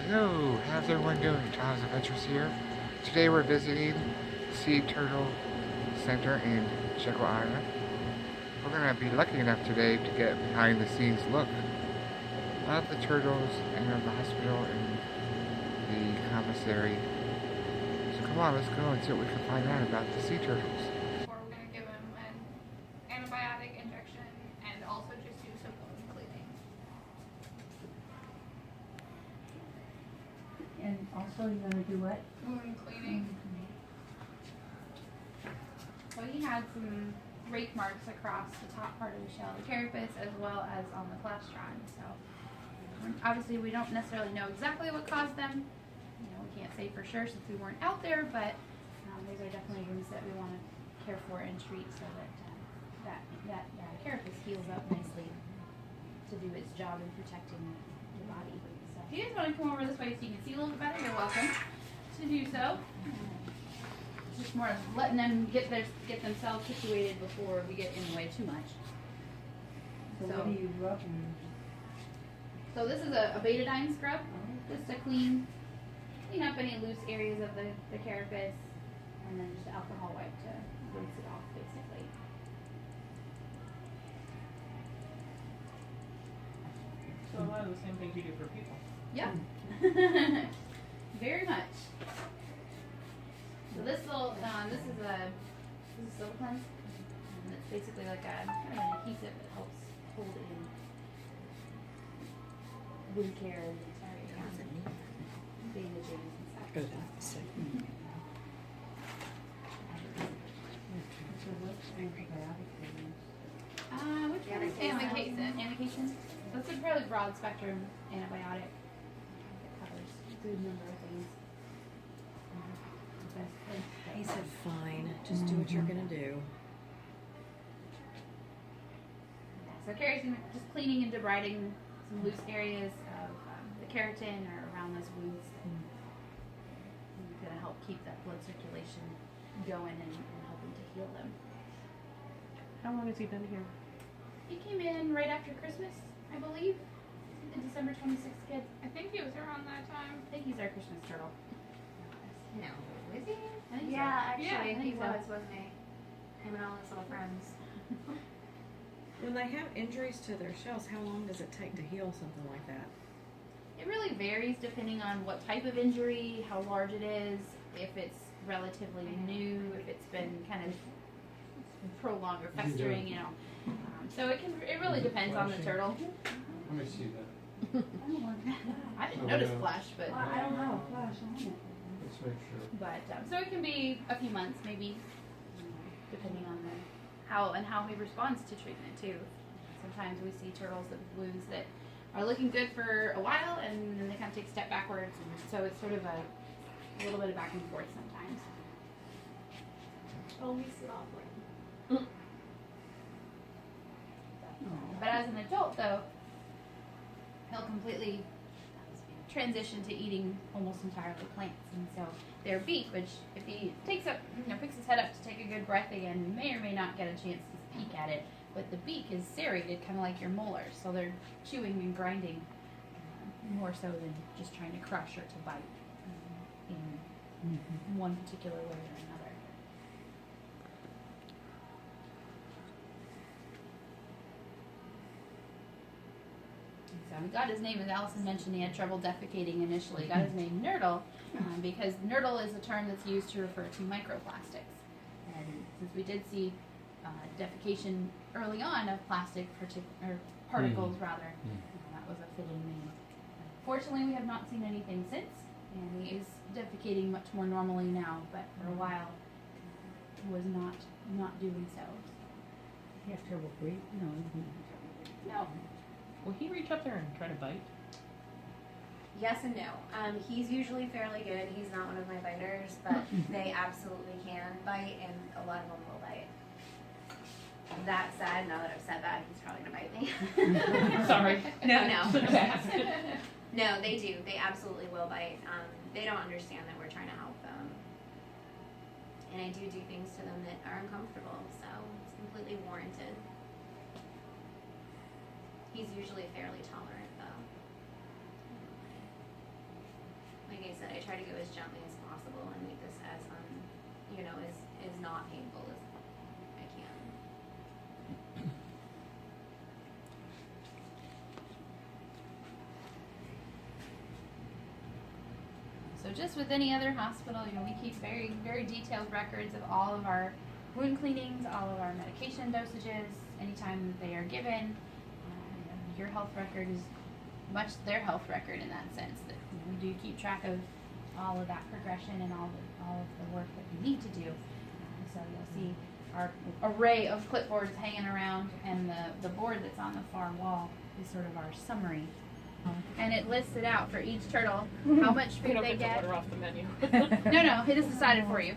Hello, how's everyone doing? Thomas Adventures here. Today we're visiting Sea Turtle Center in Jekyll Island. We're going to be lucky enough today to get behind the scenes look. A lot of the turtles enter the hospital and the commissary. So come on, let's go and see what we can find out about the sea turtles. Or we're going to give him an antibiotic injection and also just do some wound cleaning. And also you're gonna do what? Wound cleaning. So he had some rake marks across the top part of the shell, the carapace, as well as on the plastron. So obviously we don't necessarily know exactly what caused them. You know, we can't say for sure since we weren't out there, but those are definitely wounds that we want to care for and treat so that carapace heals up nicely to do its job in protecting the body. So if you guys want to come over this way so you can see a little bit better, you're welcome to do so. Just more letting them get themselves situated before we get in the way too much. So what do you rub and? So this is a betadine scrub, just to clean up any loose areas of the carapace, and then just an alcohol wipe to rinse it off, basically. So a lot of the same things you do for people. Yep. Very much. So this little, this is a silk cleanse, and it's basically like a kind of an adhesive that helps hold in wound care and bandaging and stuff. So what's antibiotic then? Which one is amikacin? Amikacin? That's a fairly broad spectrum antibiotic. It covers a good number of things. He said, fine, just do what you're gonna do. So Carrie's just cleaning and debriding some loose areas of the keratin or around those wounds. It's going to help keep that blood circulation going and helping to heal them. How long has he been here? He came in right after Christmas, I believe. The December 26th kid. I think he was around that time. I think he's our Christmas turtle. No, was he? I think Yeah, so. actually, Yeah, I think he so. was, wasn't he? Him and all his little friends. When they have injuries to their shells, how long does it take to heal something like that? It really varies depending on what type of injury, how large it is, if it's relatively new, if it's been kind of prolonged or festering, you know. So it really depends on the turtle. Let me see that. I didn't notice flash, but Well, I don't have a flash on it. Let's make sure. so it can be a few months maybe, depending on how he responds to treatment too. Sometimes we see turtles with wounds that are looking good for a while and then they kind of take a step backwards, and so it's sort of a little bit of back and forth sometimes. Oh, we sit off like. But as an adult, though, he'll completely transition to eating almost entirely plants. And so their beak, which if he picks his head up to take a good breath again, you may or may not get a chance to peek at it. But the beak is serrated, kind of like your molars, so they're chewing and grinding more so than just trying to crush or to bite in one particular way or another. So we got his name, as Allison mentioned, he had trouble defecating initially. Got his name Nurdle because Nurdle is a term that's used to refer to microplastics. And since we did see defecation early on of plastic particles, rather, that was a fitting name. Fortunately, we have not seen anything since, and he is defecating much more normally now. But for a while, he was not doing so. You have trouble breathing? No, you don't have trouble breathing. No. Will he reach up there and try to bite? Yes and no. He's usually fairly good. He's not one of my biters, but they absolutely can bite, and a lot of them will bite. That said, now that I've said that, he's probably gonna bite me. Sorry. No. Okay. No, they do. They absolutely will bite. They don't understand that we're trying to help them. And I do things to them that are uncomfortable, so it's completely warranted. He's usually fairly tolerant, though. like I said, I try to go as gently as possible and make this as as not painful as I can. So just with any other hospital, we keep very, very detailed records of all of our wound cleanings, all of our medication dosages, anytime they are given. Your health record is much their health record in that sense. That we do keep track of all of that progression and all of the work that we need to do. So you'll see our array of clipboards hanging around, and the board that's on the far wall is sort of our summary. And it lists it out for each turtle how much You food don't they get to get. order off the menu. No, it is decided for you.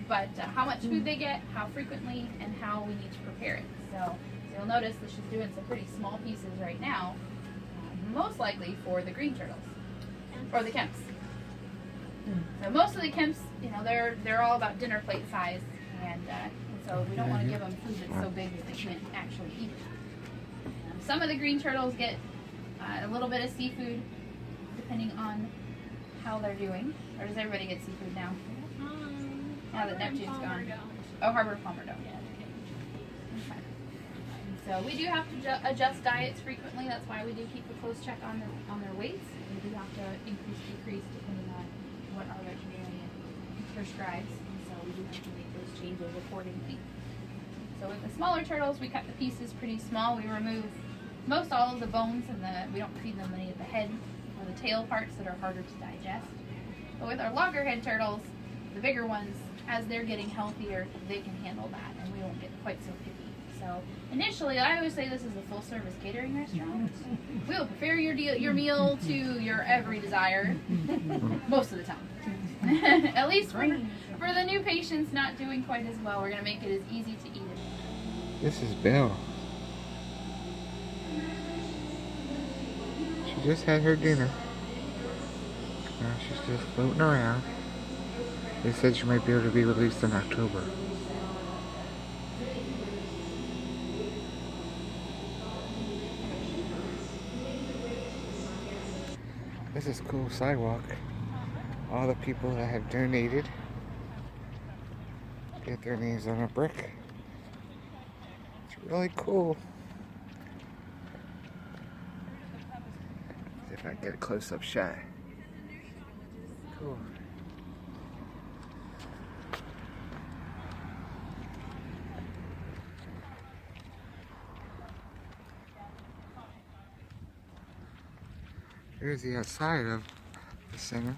But how much food they get, how frequently, and how we need to prepare it. So you'll notice that she's doing some pretty small pieces right now, most likely for the green turtles or the kemps. So most of the kemps, they're all about dinner plate size, and so we don't want to give them food that's so big that they can't actually eat it. Some of the green turtles get a little bit of seafood, depending on how they're doing. Or does everybody get seafood now? Now that Neptune's gone. Oh, Harbor Palmer don't. Okay. So we do have to adjust diets frequently. That's why we do keep a close check on their weights. We do have to increase, decrease depending on what our veterinarian prescribes. And so we do have to make those changes accordingly. So with the smaller turtles, we cut the pieces pretty small. We remove most all of the bones, and we don't feed them any of the head or the tail parts that are harder to digest. But with our loggerhead turtles, the bigger ones, as they're getting healthier, they can handle that, and we won't get quite so picky. So initially, I always say this is a full-service catering restaurant. We will prepare your meal to your every desire, most of the time. At least for the new patients not doing quite as well, we're going to make it as easy to eat it. This is Belle. She just had her dinner. Now she's just floating around. They said she might be able to be released in October. This is a cool sidewalk. All the people that have donated get their names on a brick. It's really cool. See if I can get a close-up shot. Cool. Here's the outside of the center.